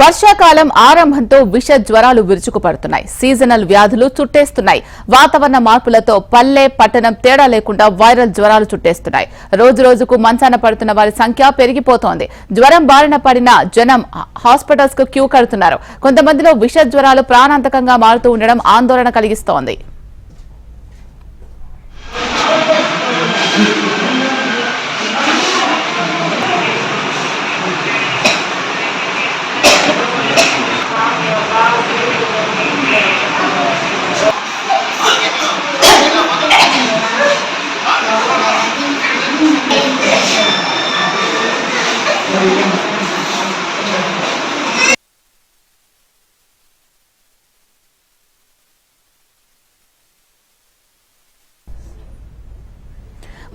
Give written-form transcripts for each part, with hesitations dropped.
వర్షాకాలం ఆరంభంతో విష జ్వరాలు విరుచుకుపడుతున్నాయి. సీజనల్ వ్యాధులు చుట్టేస్తున్నాయి. వాతావరణ మార్పులతో పల్లె పట్టణం తేడా లేకుండా వైరల్ జ్వరాలు చుట్టేస్తున్నాయి. రోజు రోజుకు మంచాన పడుతున్న వారి సంఖ్య పెరిగిపోతోంది. జ్వరం బారిన పడిన జనం హాస్పిటల్స్ కు క్యూ కడుతున్నారు. కొంతమందిలో విష జ్వరాలు ప్రాణాంతకంగా మారుతూ ఉండడం ఆందోళన కలిగిస్తోంది.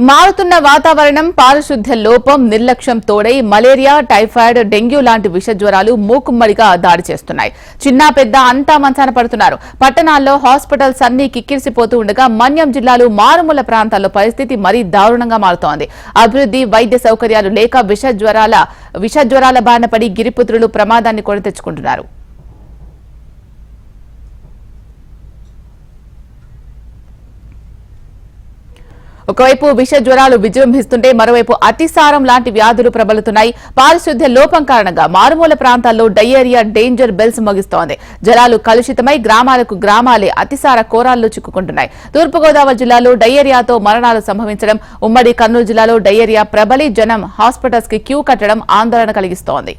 మారుతున్న వాతావరణం, పారిశుద్ధ్య లోపం, నిర్లక్ష్యం తోడై మలేరియా, టైఫాయిడ్, డెంగ్యూ లాంటి విష జ్వరాలు మూకుమ్మడిగా దాడి చేస్తున్నాయి. చిన్న పెద్ద అంతా మంచాన పడుతున్నారు. పట్టణాల్లో హాస్పిటల్స్ అన్ని కిక్కిరిసిపోతూ ఉండగా మన్యం జిల్లాలో మారుమూల ప్రాంతాల్లో పరిస్థితి మరీ దారుణంగా మారుతోంది. అభివృద్ధి, వైద్య సౌకర్యాలు లేక విష జ్వరాల బారిన పడి గిరిపుత్రులు ప్రమాదాన్ని కొని తెచ్చుకుంటున్నారు. ఒకవైపు విష జ్వరాలు విజృంభిస్తుంటే మరోవైపు అతిసారం లాంటి వ్యాధులు ప్రబలుతున్నాయి. పారిశుద్ధ్య లోపం కారణంగా మారుమూల ప్రాంతాల్లో డయేరియా డేంజర్ బెల్స్ మోగిస్తోంది. జలాలు కలుషితమై గ్రామాలకు గ్రామాలే అతిసార కోరాల్లో చిక్కుకుంటున్నాయి. తూర్పుగోదావరి జిల్లాలో డయేరియాతో మరణాలు సంభవించడం, ఉమ్మడి కర్నూలు జిల్లాలో డయేరియా ప్రబలి జనం హాస్పిటల్స్ కి క్యూ కట్టడం ఆందోళన కలిగిస్తోంది.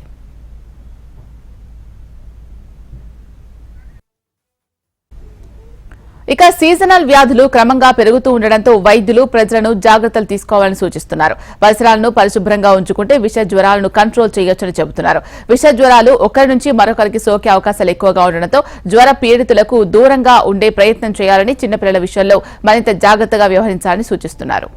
ఇక సీజనల్ వ్యాధులు క్రమంగా పెరుగుతూ ఉండడంతో వైద్యులు ప్రజలను జాగ్రత్తలు తీసుకోవాలని సూచిస్తున్నారు. పరిసరాలను పరిశుభ్రంగా ఉంచుకుంటే విష జ్వరాలను కంట్రోల్ చేయొచ్చని చెబుతున్నారు. విష జ్వరాలు ఒకరి నుంచి మరొకరికి సోకే అవకాశాలు ఎక్కువగా ఉండడంతో జ్వర పీడితులకు దూరంగా ఉండే ప్రయత్నం చేయాలని, చిన్నపిల్లల విషయంలో మరింత జాగ్రత్తగా వ్యవహరించాలని సూచిస్తున్నారు.